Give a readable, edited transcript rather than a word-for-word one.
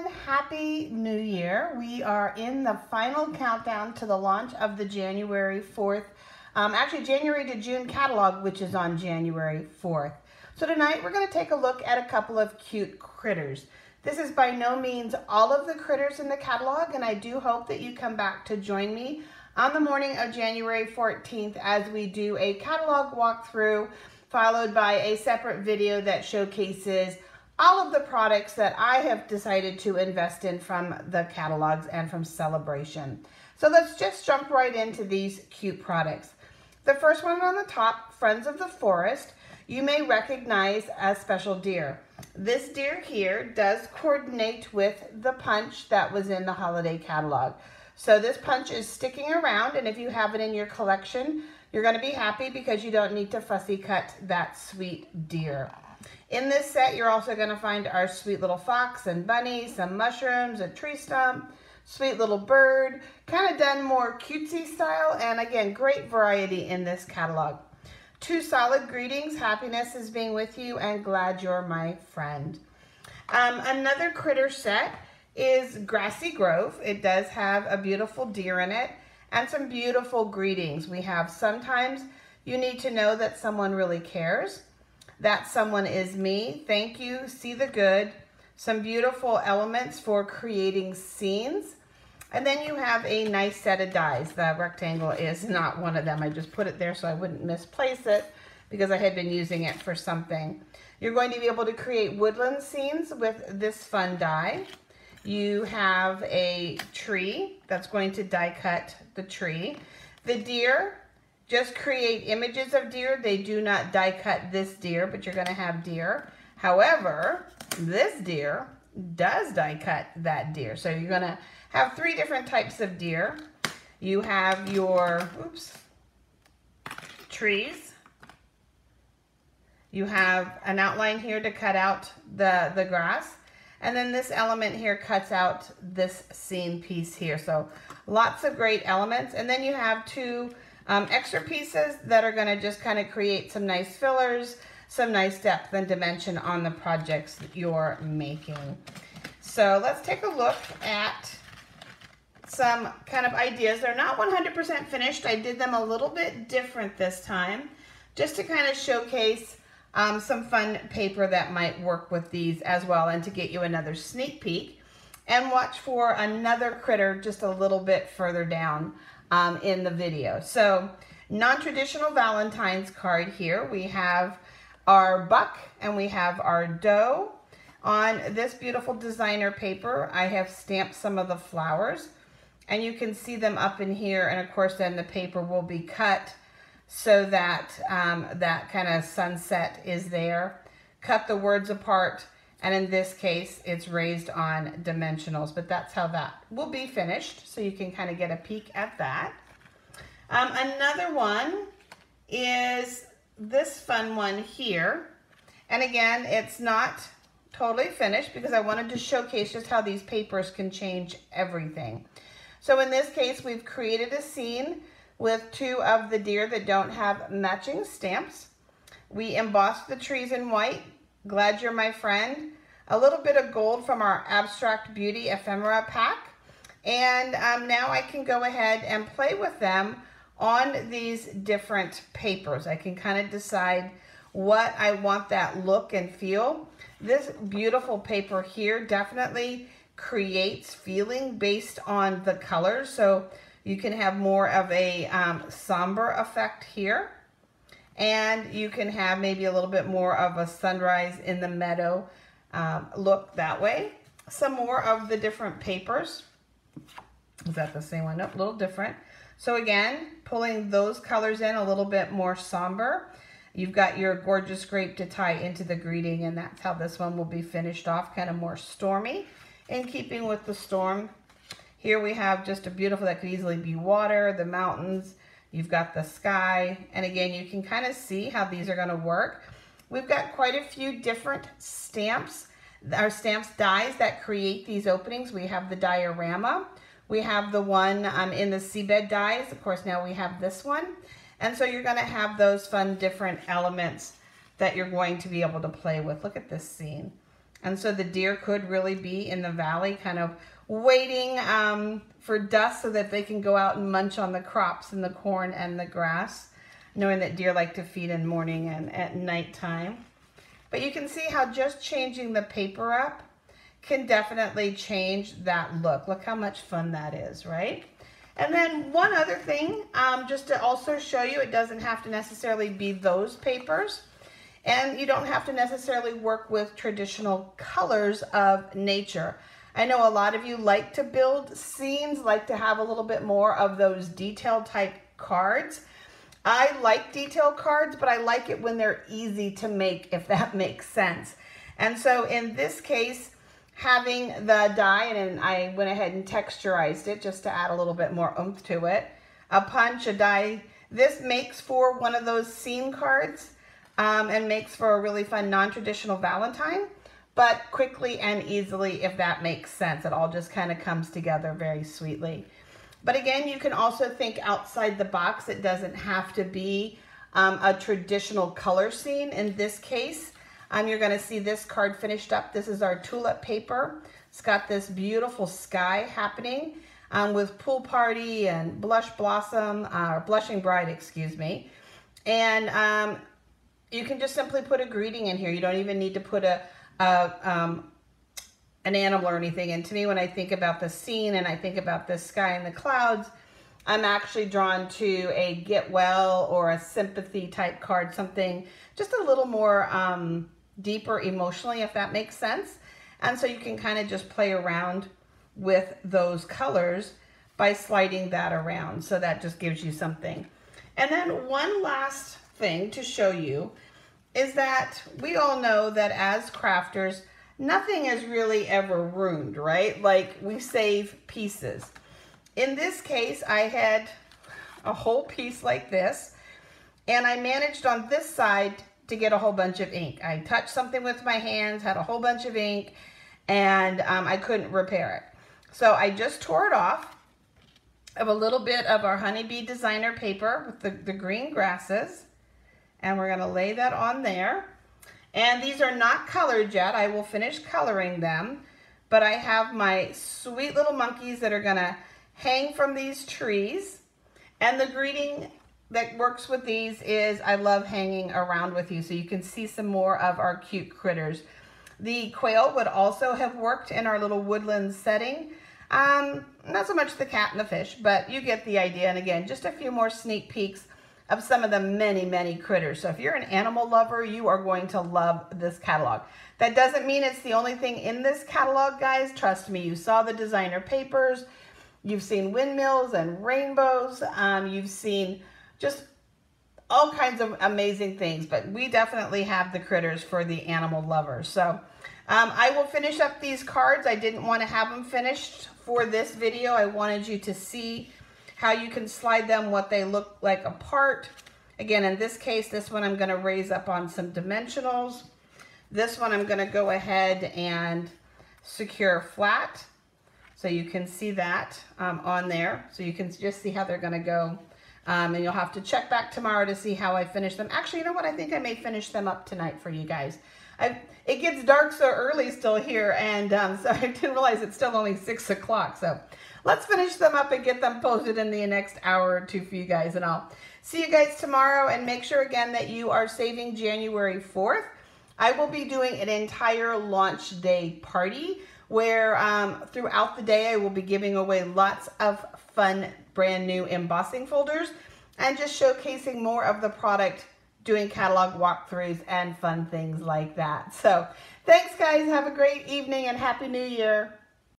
everyone, happy new year. We are in the final countdown to the launch of the January 4th, actually January to June catalog, which is on January 4th. So tonight we're going to take a look at a couple of cute critters. This is by no means all of the critters in the catalog, and I do hope that you come back to join me on the morning of January 14th as we do a catalog walkthrough, followed by a separate video that showcases all of the products that I have decided to invest in from the catalogs and from Celebration. So let's just jump right into these cute products. The first one on the top, Friends of the Forest, you may recognize as Special Deer. This deer here does coordinate with the punch that was in the holiday catalog. So this punch is sticking around, and if you have it in your collection, you're going to be happy because you don't need to fussy cut that sweet deer. In this set, you're also going to find our sweet little fox and bunny, some mushrooms, a tree stump, sweet little bird, kind of done more cutesy style, and again, great variety in this catalog. Two solid greetings, happiness is being with you, and glad you're my friend. Another critter set is Grassy Grove. It does have a beautiful deer in it and some beautiful greetings. We have sometimes you need to know that someone really cares. That someone is me. Thank you. See the good. Some beautiful elements for creating scenes. And then you have a nice set of dies. The rectangle is not one of them. I just put it there so I wouldn't misplace it because I had been using it for something. You're going to be able to create woodland scenes with this fun die. You have a tree that's going to die cut the tree. The deer, just create images of deer. They do not die cut this deer, but you're going to have deer. However, this deer does die cut that deer. So you're going to have three different types of deer. You have your trees. You have an outline here to cut out the grass. And then this element here cuts out this scene piece here. So lots of great elements. And then you have two extra pieces that are going to just kind of create some nice fillers, some nice depth and dimension on the projects that you're making. So let's take a look at some kind of ideas. They're not 100% finished. I did them a little bit different this time just to kind of showcase some fun paper that might work with these as well, and to get you another sneak peek. And watch for another critter just a little bit further down in the video. So non-traditional Valentine's card here. We have our buck and we have our doe. On this beautiful designer paper, I have stamped some of the flowers, and you can see them up in here. And of course then the paper will be cut so that that kind of sunset is there. Cut the words apart, and in this case it's raised on dimensionals, but that's how that will be finished, so you can kind of get a peek at that. Another one is this fun one here, and again it's not totally finished because I wanted to showcase just how these papers can change everything. So in this case we've created a scene with two of the deer that don't have matching stamps. We embossed the trees in white, glad you're my friend, a little bit of gold from our Abstract Beauty ephemera pack, and now I can go ahead and play with them on these different papers. I can kind of decide what I want that look and feel. This beautiful paper here definitely creates feeling based on the colors, so you can have more of a somber effect here, and you can have maybe a little bit more of a sunrise in the meadow look that way. Some more of the different papers. Is that the same one? Nope, a little different. So again, pulling those colors in a little bit more somber. You've got your gorgeous grape to tie into the greeting, and that's how this one will be finished off, kind of more stormy, in keeping with the storm. Here we have just a beautiful, that could easily be water, the mountains, you've got the sky, and again, you can kind of see how these are going to work. We've got quite a few different stamps, our stamps dies that create these openings. We have the diorama, we have the one in the seabed dies, of course now we have this one, and so you're going to have those fun different elements that you're going to be able to play with. Look at this scene. And so the deer could really be in the valley kind of waiting for dusk so that they can go out and munch on the crops and the corn and the grass, knowing that deer like to feed in morning and at nighttime. But you can see how just changing the paper up can definitely change that look. Look how much fun that is, right? And then one other thing, just to also show you, it doesn't have to necessarily be those papers. And you don't have to necessarily work with traditional colors of nature. I know a lot of you like to build scenes, like to have a little bit more of those detail type cards. I like detail cards, but I like it when they're easy to make, if that makes sense. And so in this case, having the die, and I went ahead and texturized it just to add a little bit more oomph to it. A punch, a die. This makes for one of those scene cards and makes for a really fun non-traditional Valentine, but quickly and easily, if that makes sense. It all just kind of comes together very sweetly. But again, you can also think outside the box. It doesn't have to be a traditional color scene. In this case, you're going to see this card finished up. This is our tulip paper. It's got this beautiful sky happening with pool party and blush blossom, or blushing bride, excuse me. And you can just simply put a greeting in here. You don't even need to put an animal or anything. And to me, when I think about the scene and I think about the sky and the clouds, I'm actually drawn to a get well or a sympathy type card, something just a little more deeper emotionally, if that makes sense. And so you can kind of just play around with those colors by sliding that around. So that just gives you something. And then one last thing to show you is that we all know that as crafters, nothing is really ever ruined, right? Like, we save pieces. In this case, I had a whole piece like this, and I managed on this side to get a whole bunch of ink. I touched something with my hands, had a whole bunch of ink, and I couldn't repair it. So I just tore it off of a little bit of our honeybee designer paper with the green grasses, and we're gonna lay that on there. And these are not colored yet. I will finish coloring them, but I have my sweet little monkeys that are gonna hang from these trees. And the greeting that works with these is, I love hanging around with you, so you can see some more of our cute critters. The quail would also have worked in our little woodland setting. Not so much the cat and the fish, but you get the idea. And again, just a few more sneak peeks of some of the many, many critters. So if you're an animal lover, you are going to love this catalog. That doesn't mean it's the only thing in this catalog, guys. Trust me, you saw the designer papers, you've seen windmills and rainbows, you've seen just all kinds of amazing things, but we definitely have the critters for the animal lovers. So I will finish up these cards. I didn't want to have them finished for this video. I wanted you to see how you can slide them, what they look like apart. Again, in this case, this one I'm going to raise up on some dimensionals. This one I'm going to go ahead and secure flat, so you can see that on there. So you can just see how they're going to go. And you'll have to check back tomorrow to see how I finish them. Actually, you know what? I think I may finish them up tonight for you guys. It gets dark so early still here, and so I didn't realize it's still only 6 o'clock. So let's finish them up and get them posted in the next hour or two for you guys. And I'll see you guys tomorrow. And make sure again that you are saving January 4th. I will be doing an entire launch day party where throughout the day I will be giving away lots of fun brand new embossing folders and just showcasing more of the product, doing catalog walkthroughs and fun things like that. So thanks guys, have a great evening and Happy New Year.